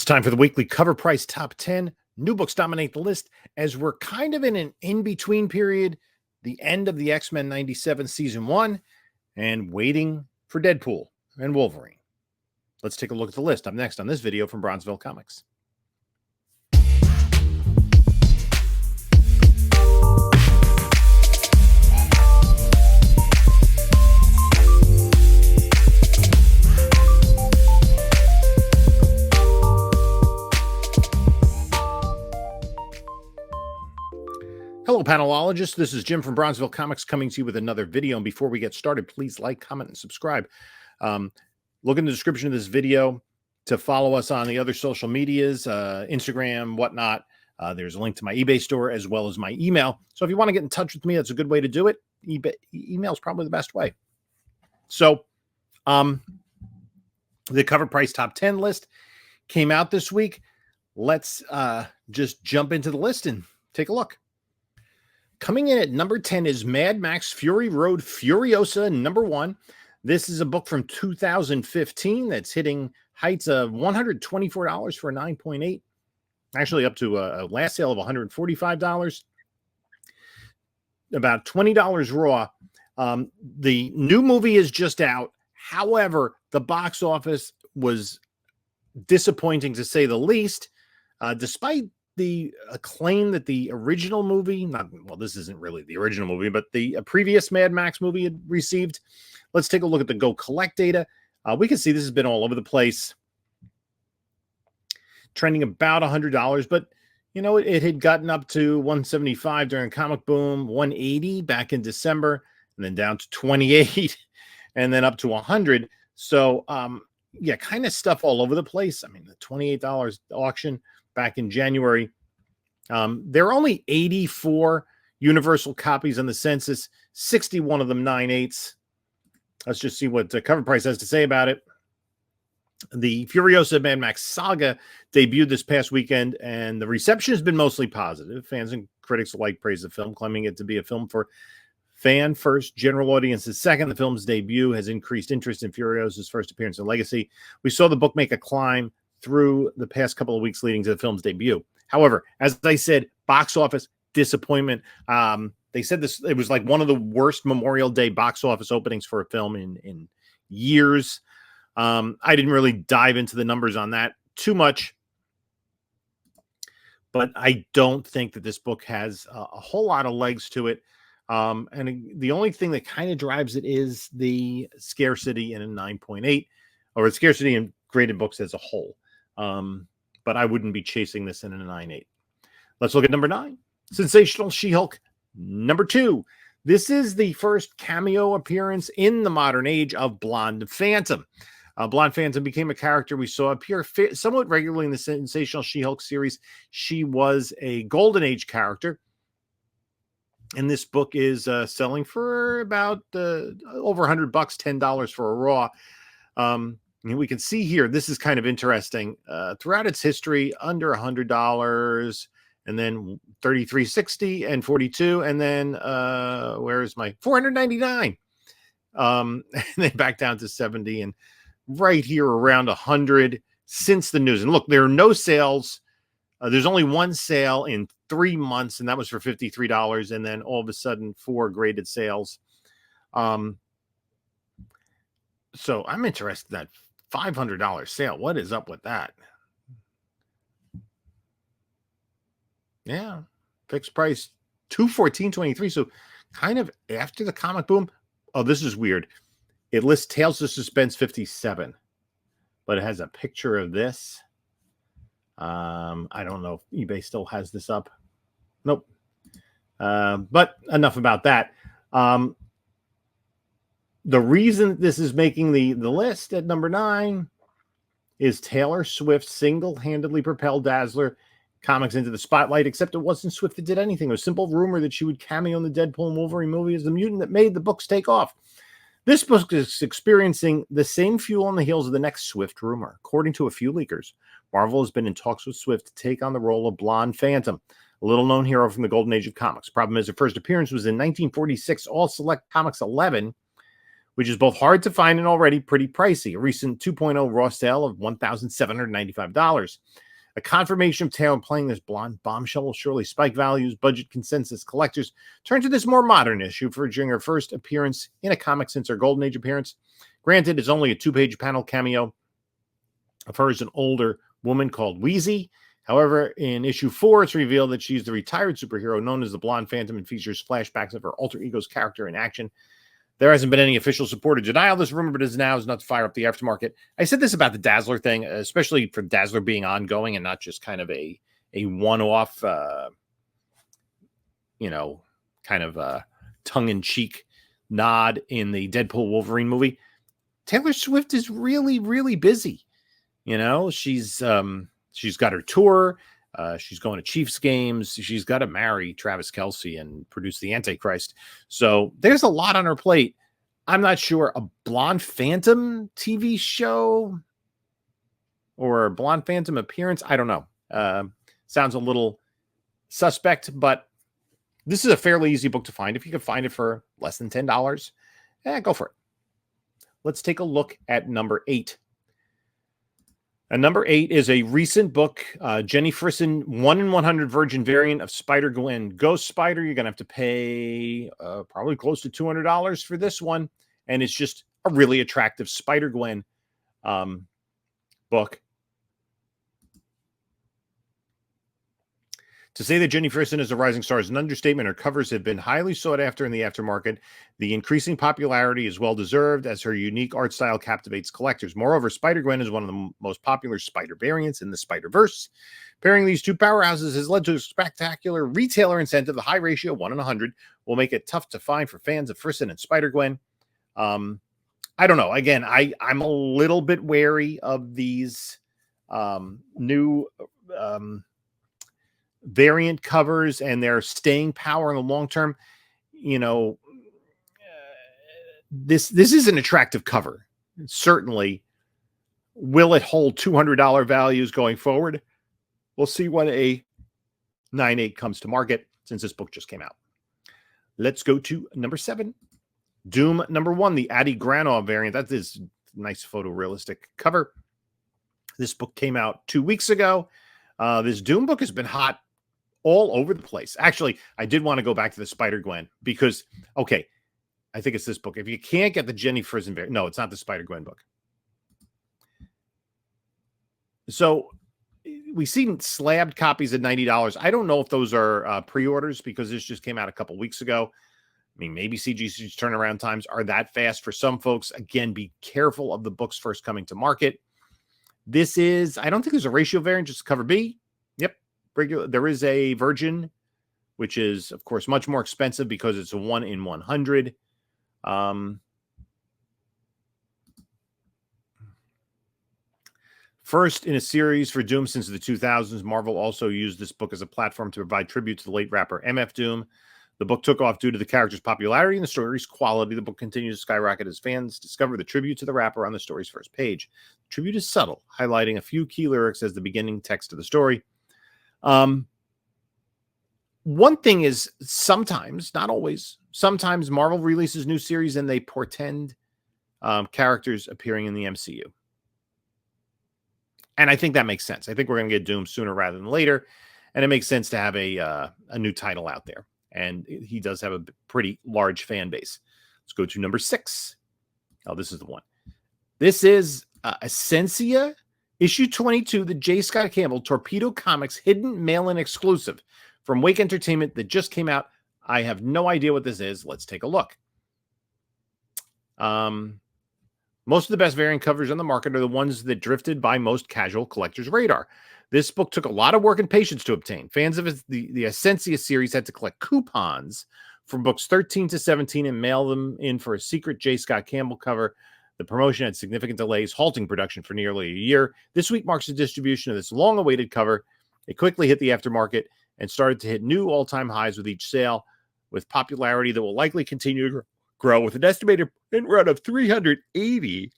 It's time for the weekly Cover Price Top 10. New books dominate the list as we're kind of in an in-between period, the end of the X-Men 97 Season 1, and waiting for Deadpool and Wolverine. Let's take a look at the list. Up next on this video from Bronzeville Comics. Hello, panelologists. This is Jim from Bronzeville Comics coming to you with another video. And before we get started, please like, comment, and subscribe. Look in the description of this video to follow us on the other social medias, Instagram, whatnot. There's a link to my eBay store as well as my email. So if you want to get in touch with me, that's a good way to do it. Email is probably the best way. So the Cover Price Top 10 list came out this week. Let's just jump into the list and take a look. Coming in at number 10 is Mad Max Fury Road Furiosa #1. This is a book from 2015 that's hitting heights of $124 for a 9.8. Actually up to a last sale of $145. About $20 raw. The new movie is just out. However, the box office was disappointing to say the least, despite the acclaim that the original movie, this isn't really the original movie, but the previous Mad Max movie had received. Let's take a look at the Go Collect data. We can see this has been all over the place, trending about $100, but you know, it had gotten up to $175 during Comic Boom, $180 back in December, and then down to $28, and then up to $100. So, yeah, kind of stuff all over the place. I mean, the $28 auction back in January. There are only 84 universal copies on the census, 61 of them 9/8. Let's just see what Cover Price has to say about it. The Furiosa Mad Max Saga debuted this past weekend, and the reception has been mostly positive. Fans and critics alike praise the film, claiming it to be a film for fan first, general audiences second. The film's debut has increased interest in Furiosa's first appearance in Legacy. We saw the book make a climb through the past couple of weeks leading to the film's debut. However, as I said, box office disappointment. They said it was like one of the worst Memorial Day box office openings for a film in years. I didn't really dive into the numbers on that too much, but I don't think that this book has a whole lot of legs to it. And the only thing that kind of drives it is the scarcity in a 9.8, or scarcity in graded books as a whole. But I wouldn't be chasing this in a 9.8. Let's look at number 9. Sensational She-Hulk #2. This is the first cameo appearance in the modern age of Blonde Phantom. Blonde Phantom became a character we saw appear somewhat regularly in the Sensational She-Hulk series. She was a Golden Age character. And this book is selling for about over $100, $10 for a raw. We can see here, this is kind of interesting. Throughout its history, under $100, and then $33.60 and $42, and then where's my $499? And then back down to $70, and right here around $100 since the news. And look, there are no sales. There's only one sale in 3 months, and that was for $53, and then all of a sudden 4 graded sales. So I'm interested in that $500 sale. What is up with that? Yeah, fixed price $214.23. So kind of after the Comic Boom. Oh, this is weird. It lists Tales of Suspense 57, but it has a picture of this. I don't know if eBay still has this up. Nope. But enough about that. The reason this is making the list at number 9 is Taylor Swift single-handedly propelled Dazzler Comics into the spotlight, except it wasn't Swift that did anything. It was a simple rumor that she would cameo in the Deadpool and Wolverine movie as the mutant that made the books take off. This book is experiencing the same fuel on the heels of the next Swift rumor. According to a few leakers, Marvel has been in talks with Swift to take on the role of Blonde Phantom, a little-known hero from the Golden Age of comics. Problem is, her first appearance was in 1946 All Select Comics 11, which is both hard to find and already pretty pricey. A recent 2.0 raw sale of $1,795. A confirmation of Taylor playing this blonde bombshell will surely spike values. Budget consensus collectors turn to this more modern issue for during her first appearance in a comic since her Golden Age appearance. Granted, it's only a 2-page panel cameo of her as an older woman called Wheezy. However, in issue 4, it's revealed that she's the retired superhero known as the Blonde Phantom and features flashbacks of her alter ego's character in action. There hasn't been any official support or denial of this rumor, but is now enough to fire up the aftermarket. I said this about the Dazzler thing, especially for Dazzler being ongoing and not just kind of a one-off, kind of tongue-in-cheek nod in the Deadpool Wolverine movie. Taylor Swift is really, really busy. She's got her tour. She's going to Chiefs games. She's got to marry Travis Kelce and produce the Antichrist. So there's a lot on her plate. I'm not sure a Blonde Phantom TV show or a Blonde Phantom appearance. I don't know. Sounds a little suspect, but this is a fairly easy book to find. If you can find it for less than $10, go for it. Let's take a look at number 8. And number 8 is a recent book, Jenny Frison, 1 in 100 Virgin variant of Spider-Gwen Ghost Spider. You're going to have to pay probably close to $200 for this one. And it's just a really attractive Spider-Gwen book. To say that Jenny Frison is a rising star is an understatement. Her covers have been highly sought after in the aftermarket. The increasing popularity is well-deserved as her unique art style captivates collectors. Moreover, Spider-Gwen is one of the most popular Spider variants in the Spider-Verse. Pairing these two powerhouses has led to a spectacular retailer incentive. The high ratio, 1 in 100, will make it tough to find for fans of Frison and Spider-Gwen. I don't know. Again, I'm a little bit wary of these new variant covers and their staying power in the long term. This is an attractive cover. Certainly. Will it hold $200 values going forward? We'll see when a 9.8 comes to market, since this book just came out. Let's go to number 7. Doom number 1, the Adi Granov variant. That is a nice photorealistic cover. This book came out 2 weeks ago. This Doom book has been hot all over the place. Actually, I did want to go back to the Spider-Gwen because, okay, I think it's this book. If you can't get the Jenny Frison variant, no, it's not the Spider-Gwen book. So we've seen slabbed copies at $90. I don't know if those are pre-orders because this just came out a couple weeks ago. I mean, maybe CGC's turnaround times are that fast for some folks. Again, be careful of the books first coming to market. This is, I don't think there's a ratio variant, just cover B. Yep. Regular. There is a Virgin, which is, of course, much more expensive because it's a 1 in 100. First in a series for Doom since the 2000s, Marvel also used this book as a platform to provide tribute to the late rapper MF Doom. The book took off due to the character's popularity and the story's quality. The book continues to skyrocket as fans discover the tribute to the rapper on the story's first page. The tribute is subtle, highlighting a few key lyrics as the beginning text of the story. One thing is sometimes, not always, sometimes Marvel releases new series and they portend characters appearing in the MCU. And I think that makes sense. I think we're going to get Doom sooner rather than later. And it makes sense to have a new title out there. And he does have a pretty large fan base. Let's go to number 6. Oh, this is the one. This is Essentia, issue 22, the J. Scott Campbell Torpedo Comics hidden mail-in exclusive from Wake Entertainment that just came out. I have no idea what this is. Let's take a look. Most of the best variant covers on the market are the ones that drifted by most casual collectors' radar. This book took a lot of work and patience to obtain. Fans of the Essentia series had to collect coupons from books 13 to 17 and mail them in for a secret J. Scott Campbell cover. The promotion had significant delays, halting production for nearly a year. This week marks the distribution of this long-awaited cover. It quickly hit the aftermarket and started to hit new all-time highs with each sale, with popularity that will likely continue to grow. With an estimated print run of 380,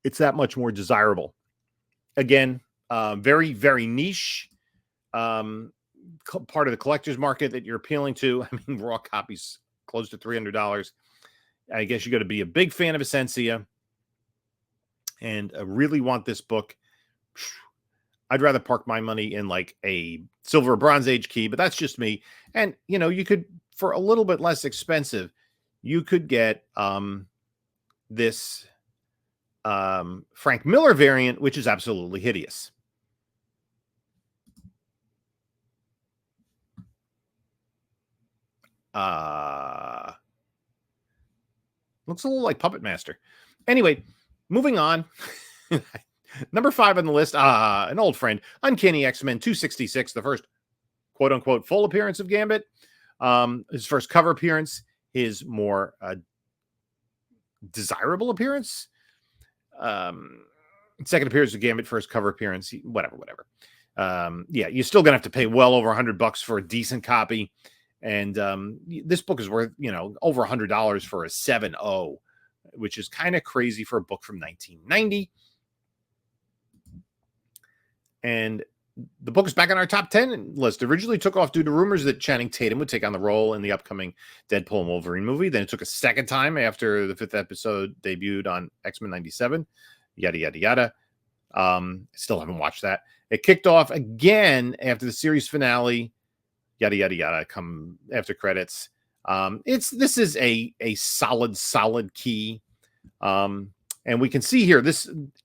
it's that much more desirable. Again, very, very niche part of the collector's market that you're appealing to. I mean, raw copies close to $300. I guess you got to be a big fan of Essentia and really want this book. I'd rather park my money in like a Silver or Bronze Age key, but that's just me. And, you know, you could, for a little bit less expensive, you could get this Frank Miller variant, which is absolutely hideous. Looks a little like Puppet Master. Anyway, moving on. Number 5 on the list, an old friend, Uncanny X-Men 266, the first quote-unquote full appearance of Gambit. His first cover appearance, his more desirable appearance. Second appearance of Gambit, first cover appearance, whatever. Yeah, you're still going to have to pay well over $100 for a decent copy. And this book is worth, you know, over $100 for a 7.0, which is kind of crazy for a book from 1990. And the book is back on our top 10 list. Originally took off due to rumors that Channing Tatum would take on the role in the upcoming Deadpool and Wolverine movie. Then it took a second time after the 5th episode debuted on X-Men 97. Yada, yada, yada. Still haven't watched that. It kicked off again after the series finale. Yada, yada, yada. Come after credits. This is a solid key. And we can see here,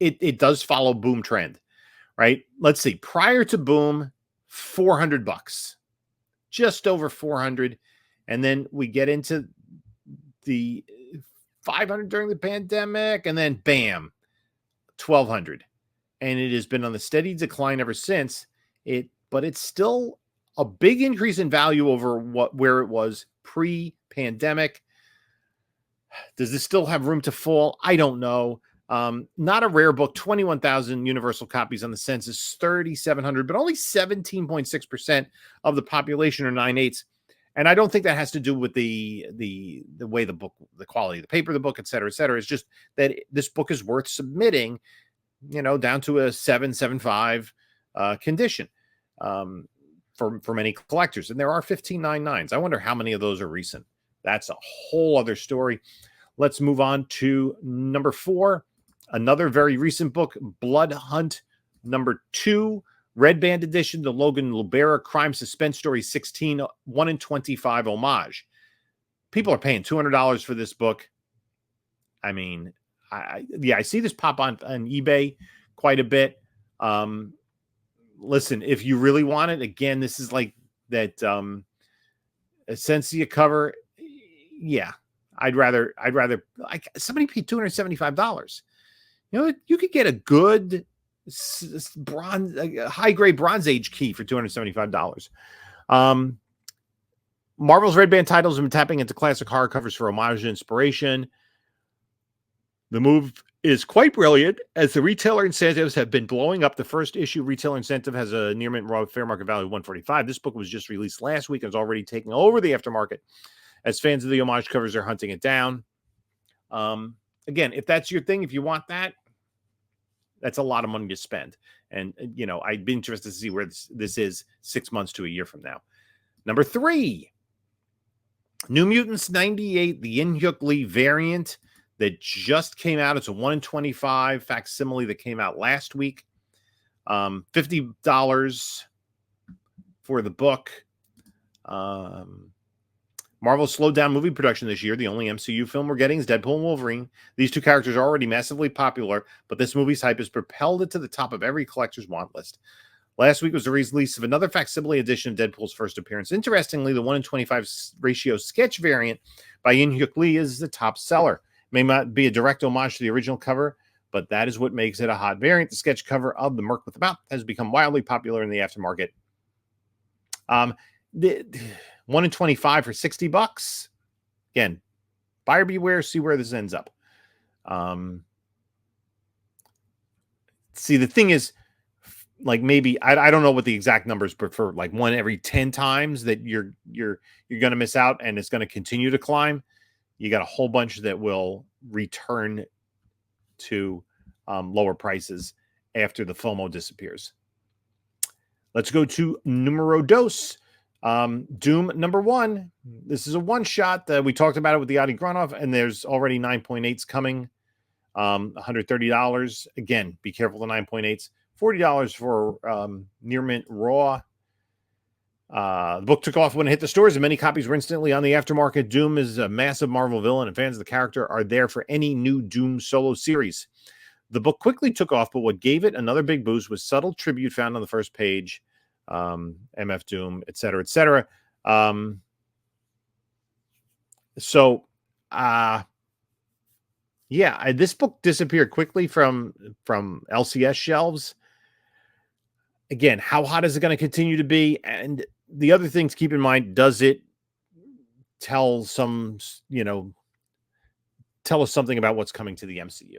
it does follow Boom trend. Right? Let's see. Prior to Boom, $400, just over 400. And then we get into the 500 during the pandemic, and then bam, 1,200. And it has been on the steady decline ever since. But it's still a big increase in value over where it was pre-pandemic. Does this still have room to fall? I don't know. Not a rare book, 21,000 universal copies on the census, 3,700, but only 17.6% of the population are 9/8. And I don't think that has to do with the way the book, the quality of the paper, the book, et cetera, et cetera. It's just that this book is worth submitting, you know, down to a 7.75 condition for many collectors. And there are 15.99s. I wonder how many of those are recent. That's a whole other story. Let's move on to number 4. Another very recent book, Blood Hunt, number 2, Red Band edition, the Logan Libera Crime Suspense Story 16, 1 in 25 homage. People are paying $200 for this book. I mean, I see this pop on eBay quite a bit. Listen, if you really want it, again, this is like that Essentia cover. Yeah, I'd rather like somebody paid $275. You know, you could get a good bronze, high grade Bronze Age key for $275. Marvel's Red Band titles have been tapping into classic horror covers for homage and inspiration. The move is quite brilliant, as the retailer incentives have been blowing up. The first issue retailer incentive has a near mint raw fair market value of $145. This book was just released last week and is already taking over the aftermarket, as fans of the homage covers are hunting it down. Again, if that's your thing, if you want that, that's a lot of money to spend. And, you know, I'd be interested to see where this is 6 months to a year from now. Number 3, New Mutants 98, the In-Hyuk Lee variant that just came out. It's a 1 in 25 facsimile that came out last week. $50 for the book. Marvel slowed down movie production this year. The only MCU film we're getting is Deadpool and Wolverine. These two characters are already massively popular, but this movie's hype has propelled it to the top of every collector's want list. Last week was the release of another facsimile edition of Deadpool's first appearance. Interestingly, the 1 in 25 ratio sketch variant by In-Hyuk Lee is the top seller. It may not be a direct homage to the original cover, but that is what makes it a hot variant. The sketch cover of the Merc with the Mouth has become wildly popular in the aftermarket. The 1 in 25 for $60. Again, buyer beware, see where this ends up. See, the thing is, like, maybe I don't know what the exact numbers, but for like 1 every 10 times that you're going to miss out, and it's going to continue to climb, you got a whole bunch that will return to lower prices after the FOMO disappears. Let's go to numero dos. Doom #1. This is a one-shot. We talked about it with the Adi Granov, and there's already 9.8s coming. $130. Again, be careful the 9.8s. $40 for Near Mint Raw. The book took off when it hit the stores, and many copies were instantly on the aftermarket. Doom is a massive Marvel villain, and fans of the character are there for any new Doom solo series. The book quickly took off, but what gave it another big boost was subtle tribute found on the first page. MF Doom, etc., etc. Yeah, this book disappeared quickly from LCS shelves. Again, how hot is it going to continue to be? And the other thing to keep in mind, does it tell us something about what's coming to the MCU?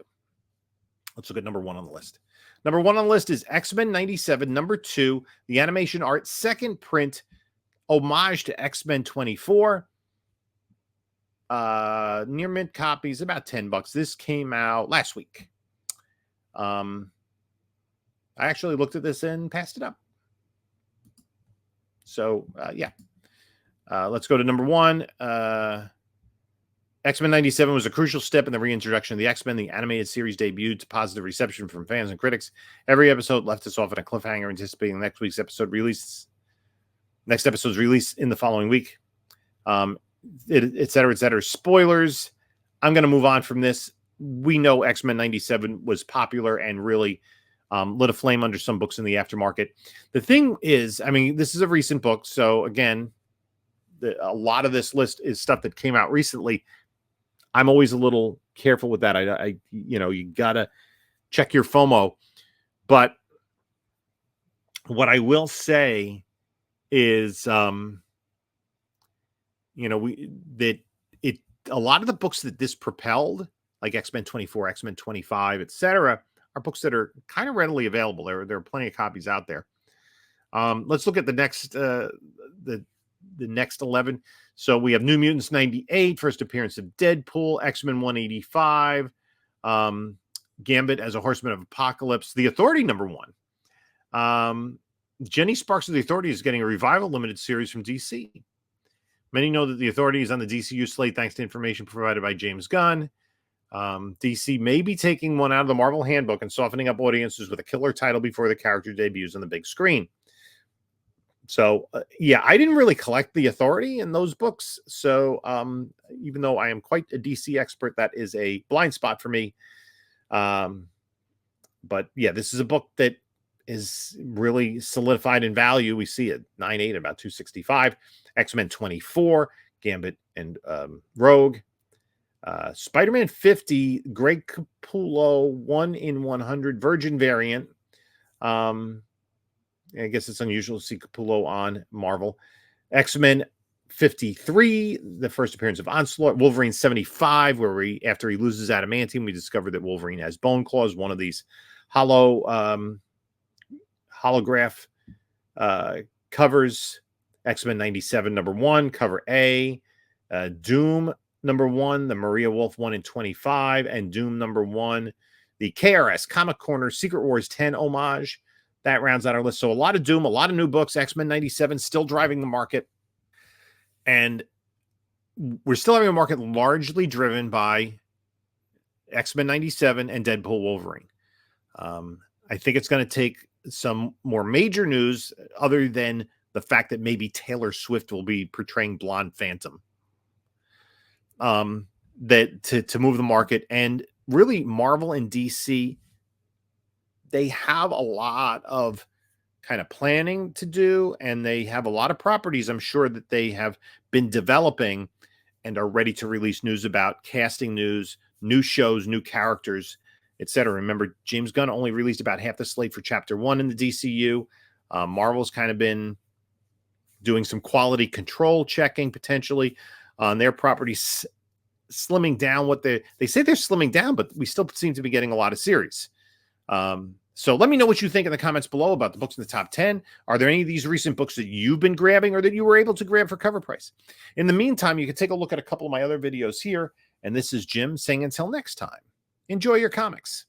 Let's look at #1 on the list. #1 on the list is X-Men 97, #2, the animation art second print, homage to X-Men 24. Near mint copies, about $10. This came out last week. I actually looked at this and passed it up. So, yeah. Let's go to #1. X-Men 97 was a crucial step in the reintroduction of the X-Men. The animated series debuted to positive reception from fans and critics. Every episode left us off on a cliffhanger, anticipating next week's episode release. Next episode's release in the following week. Et cetera, et cetera. Spoilers. I'm going to move on from this. We know X-Men 97 was popular and really lit a flame under some books in the aftermarket. The thing is, I mean, this is a recent book. So again, a lot of this list is stuff that came out recently. I'm always a little careful with that. You got to check your FOMO. But what I will say is, a lot of the books that this propelled, like X-Men 24, X-Men 25, etc., are books that are kind of readily available. There are plenty of copies out there. Let's look at the next the next 11. So we have New Mutants 98, first appearance of Deadpool, X-Men 185, Gambit as a Horseman of Apocalypse, The Authority #1. Jenny Sparks of The Authority is getting a revival limited series from DC. Many know that The Authority is on the DCU slate thanks to information provided by James Gunn. DC may be taking one out of the Marvel handbook and softening up audiences with a killer title before the character debuts on the big screen. So, I didn't really collect The Authority in those books. So, even though I am quite a DC expert, that is a blind spot for me. But yeah, this is a book that is really solidified in value. We see it 9.8, about $265. X-Men 24, Gambit and Rogue. Spider-Man 50, Greg Capullo, 1 in 100 Virgin variant. I guess it's unusual to see Capullo on Marvel. X-Men 53, the first appearance of Onslaught. Wolverine 75, where after he loses adamantium, we discover that Wolverine has bone claws, one of these holograph covers. X-Men 97 #1, cover A. Doom #1, the Maria Wolf 1 in 25, and Doom #1, the KRS Comic Corner Secret Wars 10 homage. That rounds out our list. So a lot of Doom, a lot of new books. X-Men 97 still driving the market. And we're still having a market largely driven by X-Men 97 and Deadpool Wolverine. I think it's going to take some more major news other than the fact that maybe Taylor Swift will be portraying Blonde Phantom. That to move the market. And really, Marvel and DC, they have a lot of kind of planning to do, and they have a lot of properties, I'm sure, that they have been developing and are ready to release news about, casting news, new shows, new characters, etc. Remember, James Gunn only released about half the slate for Chapter 1 in the DCU. Marvel's kind of been doing some quality control checking potentially on their properties, slimming down what they say they're slimming down, but we still seem to be getting a lot of series. So let me know what you think in the comments below about the books in the top 10. Are there any of these recent books that you've been grabbing or that you were able to grab for cover price? In the meantime, you can take a look at a couple of my other videos here. And this is Jim saying until next time, enjoy your comics.